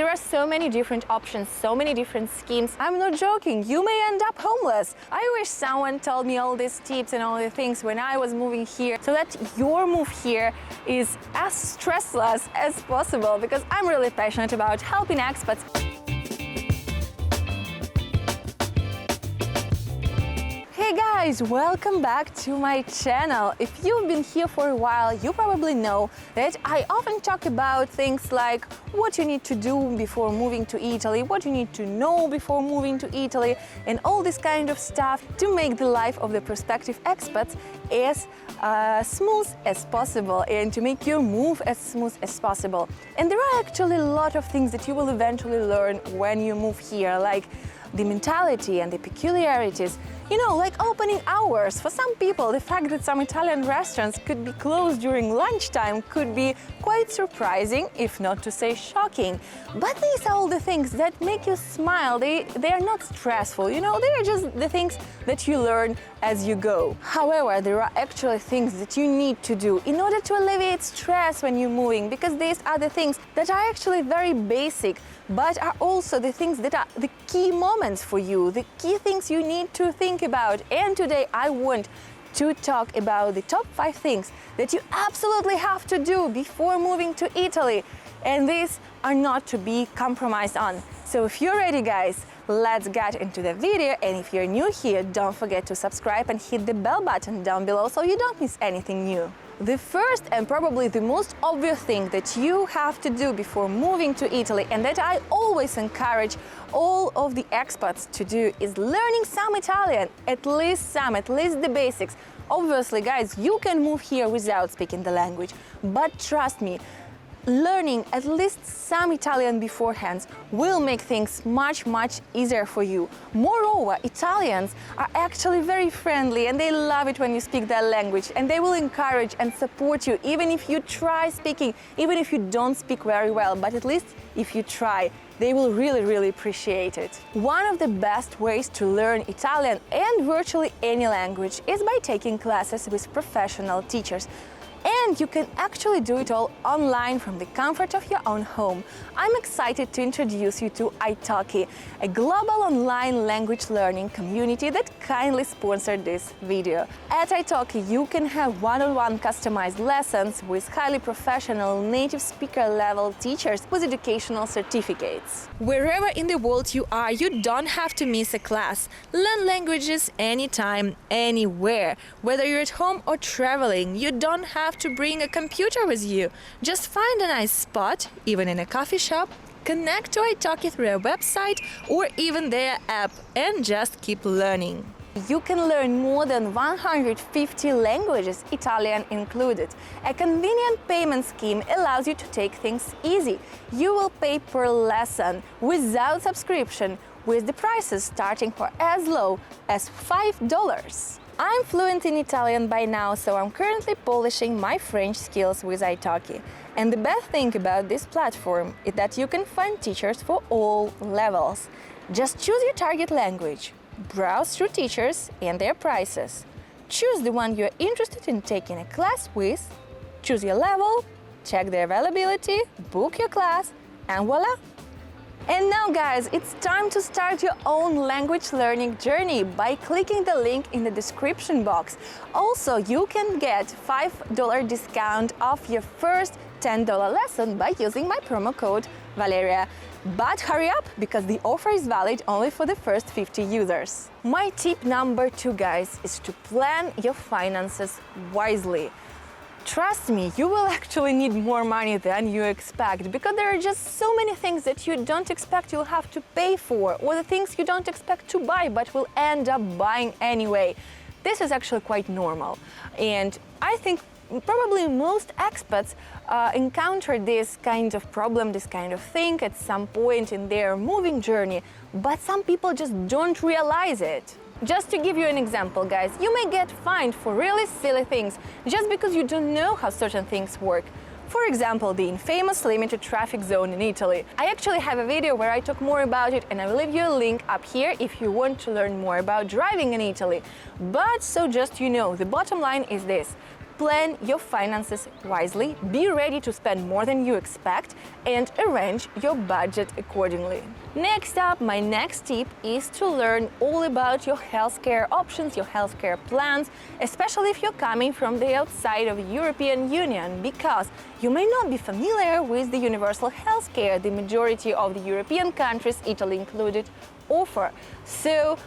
there are so many different options, so many different schemes. I'm not joking, you may end up homeless. I wish someone told me all these tips and all the things when I was moving here, so that your move here is as stressless as possible, because I'm really passionate about helping expats. Hey guys, welcome back to my channel. If you've been here for a while, you probably know that I often talk about things like what you need to do before moving to Italy, what you need to know before moving to Italy, and all this kind of stuff to make the life of the prospective expats as smooth as possible and to make your move as smooth as possible. And there are actually a lot of things that you will eventually learn when you move here, like the mentality and the peculiarities. You know, like opening hours. For some people, the fact that some Italian restaurants could be closed during lunchtime could be quite surprising, if not to say shocking. But these are all the things that make you smile. They are not stressful, you know, they are just the things that you learn as you go. However, there are actually things that you need to do in order to alleviate stress when you're moving, because these are the things that are actually very basic, but are also the things that are the key moments for you, the key things you need to think about. And today I want to talk about the top 5 things that you absolutely have to do before moving to Italy, and these are not to be compromised on. So if you're ready, guys, let's get into the video. And if you're new here, don't forget to subscribe and hit the bell button down below so you don't miss anything new. The first and probably the most obvious thing that you have to do before moving to Italy, and that I always encourage all of the expats to do, is learning some Italian, at least the basics. Obviously, guys, you can move here without speaking the language, but trust me, learning at least some Italian beforehand will make things much easier for you. Moreover, Italians are actually very friendly and they love it when you speak their language, and they will encourage and support you even if you try speaking, even if you don't speak very well, but at least if you try, they will really appreciate it. One of the best ways to learn Italian and virtually any language is by taking classes with professional teachers. And you can actually do it all online from the comfort of your own home. I'm excited to introduce you to italki, a global online language learning community that kindly sponsored this video. At italki, you can have one-on-one customized lessons with highly professional native speaker level teachers with educational certificates. Wherever in the world you are, you don't have to miss a class. Learn languages anytime, anywhere. Whether you're at home or traveling, you don't have to bring a computer with you. Just find a nice spot, even in a coffee shop, connect to italki through a website or even their app, and just keep learning. You can learn more than 150 languages, Italian included. A convenient payment scheme allows you to take things easy. You will pay per lesson without subscription, with the prices starting for as low as $5. I'm fluent in Italian by now, so I'm currently polishing my French skills with italki. And the best thing about this platform is that you can find teachers for all levels. Just choose your target language, browse through teachers and their prices, choose the one you're interested in taking a class with, choose your level, check the availability, book your class, and voila! And now, guys, it's time to start your own language learning journey by clicking the link in the description box. Also, you can get $5 discount off your first $10 lesson by using my promo code Valeria. But hurry up, because the offer is valid only for the first 50 users. My tip number 2, guys, is to plan your finances wisely. Trust me, you will actually need more money than you expect, because there are just so many things that you don't expect you'll have to pay for, or the things you don't expect to buy but will end up buying anyway. This is actually quite normal, and I think probably most expats encounter this kind of problem, this kind of thing at some point in their moving journey, but some people just don't realize it. Just to give you an example, guys, you may get fined for really silly things just because you don't know how certain things work. For example, the infamous limited traffic zone in Italy. I actually have a video where I talk more about it, and I will leave you a link up here if you want to learn more about driving in Italy. But so just you know, the bottom line is this. plan your finances wisely, be ready to spend more than you expect, and arrange your budget accordingly. Next up, my next tip is to learn all about your healthcare options, your healthcare plans, especially if you're coming from the outside of the European Union, because you may not be familiar with the universal healthcare the majority of the European countries, Italy included, offer. So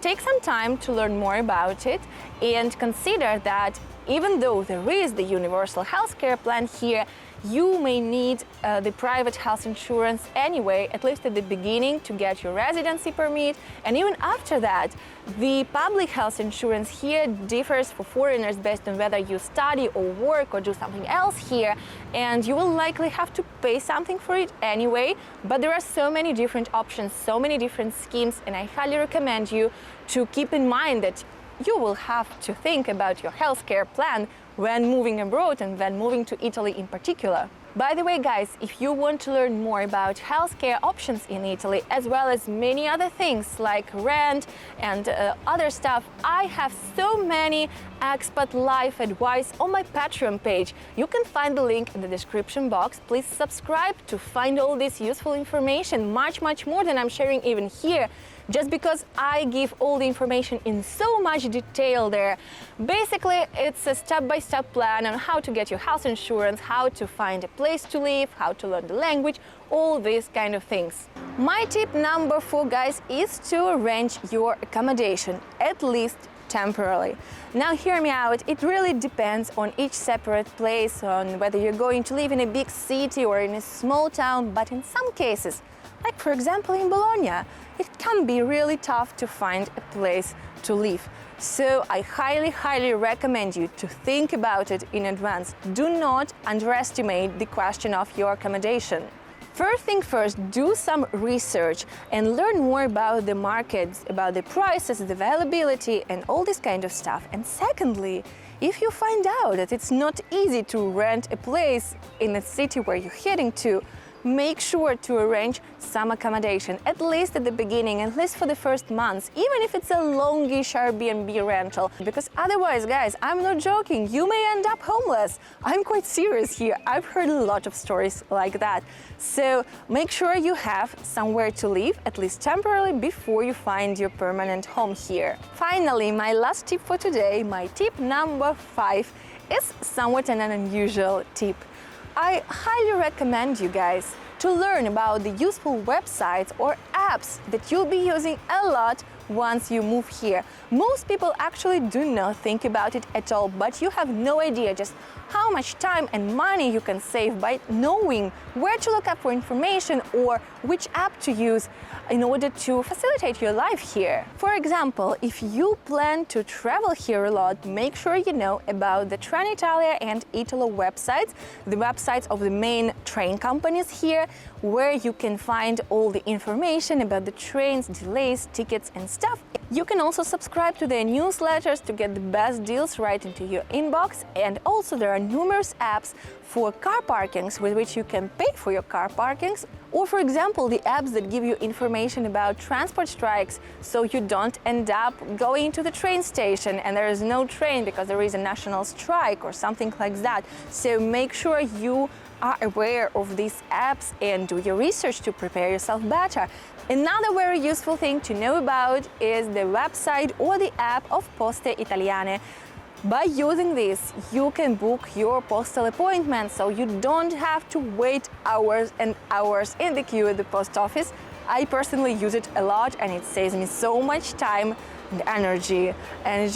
take some time to learn more about it and consider that even though there is the universal healthcare plan here, you may need the private health insurance anyway, at least at the beginning, to get your residency permit. And even after that, the public health insurance here differs for foreigners based on whether you study or work or do something else here. And you will likely have to pay something for it anyway. But there are so many different options, so many different schemes, and I highly recommend you to keep in mind that you will have to think about your healthcare plan when moving abroad and when moving to Italy in particular. By the way, guys, if you want to learn more about healthcare options in Italy, as well as many other things like rent and other stuff, I have so many expat life advice on my Patreon page. You can find the link in the description box. Please subscribe to find all this useful information, much more than I'm sharing even here, just because I give all the information in so much detail there. Basically, it's a step-by-step plan on how to get your health insurance, how to find a place to live, how to learn the language, all these kind of things. My tip number 4, guys, is to arrange your accommodation, at least temporarily. Now hear me out, it really depends on each separate place, on whether you're going to live in a big city or in a small town, but in some cases, like for example in Bologna, it can be really tough to find a place to live. So I highly recommend you to think about it in advance. Do not underestimate the question of your accommodation. First thing first, do some research and learn more about the markets, about the prices, the availability, and all this kind of stuff. And secondly, if you find out that it's not easy to rent a place in a city where you're heading to, make sure to arrange some accommodation, at least at the beginning, at least for the first months, even if it's a longish Airbnb rental, because otherwise, guys, I'm not joking, you may end up homeless. I'm quite serious here. I've heard a lot of stories like that. So make sure you have somewhere to live, at least temporarily, before you find your permanent home here. Finally, my last tip for today, my tip number 5, is somewhat an unusual tip. I highly recommend you guys to learn about the useful websites or apps that you'll be using a lot once you move here. Most people actually do not think about it at all, but you have no idea just how much time and money you can save by knowing where to look up for information or which app to use in order to facilitate your life here. For example, if you plan to travel here a lot, make sure you know about the Trenitalia and Italo websites, the websites of the main train companies here, where you can find all the information about the trains, delays, tickets and stuff. You can also subscribe to their newsletters to get the best deals right into your inbox, and also there are numerous apps for car parkings with which you can pay for your car parkings, or for example the apps that give you information about transport strikes so you don't end up going to the train station and there is no train because there is a national strike or something like that. So make sure you are aware of these apps and do your research to prepare yourself better. Another very useful thing to know about is the website or the app of Poste Italiane. By using this, you can book your postal appointment, so you don't have to wait hours and hours in the queue at the post office. I personally use it a lot and it saves me so much time and energy, and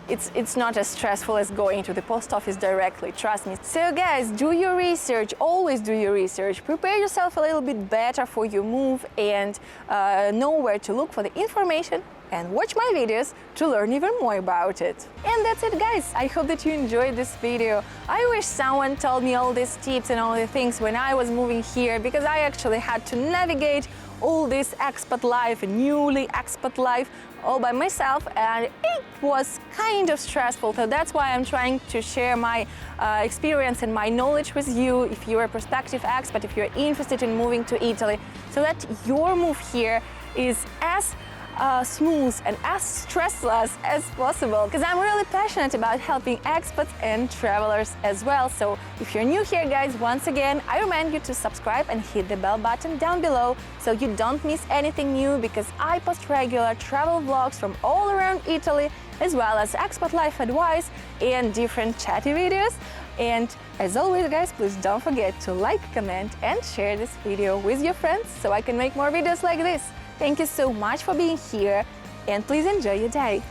it's not as stressful as going to the post office directly, trust me. So guys, do your research, always do your research, prepare yourself a little bit better for your move, and know where to look for the information, and watch my videos to learn even more about it. And that's it, guys. I hope that you enjoyed this video. I wish someone told me all these tips and all the things when I was moving here, because I actually had to navigate all this expat life, newly expat life, all by myself, and it was kind of stressful. So that's why I'm trying to share my experience and my knowledge with you, if you're a prospective expat, if you're interested in moving to Italy, so that your move here is as smooth and as stressless as possible, because I'm really passionate about helping expats and travelers as well. So if you're new here, guys, once again, I remind you to subscribe and hit the bell button down below so you don't miss anything new, because I post regular travel vlogs from all around Italy, as well as expat life advice and different chatty videos. And as always, guys, please don't forget to like, comment and share this video with your friends so I can make more videos like this. Thank you so much for being here, and please enjoy your day.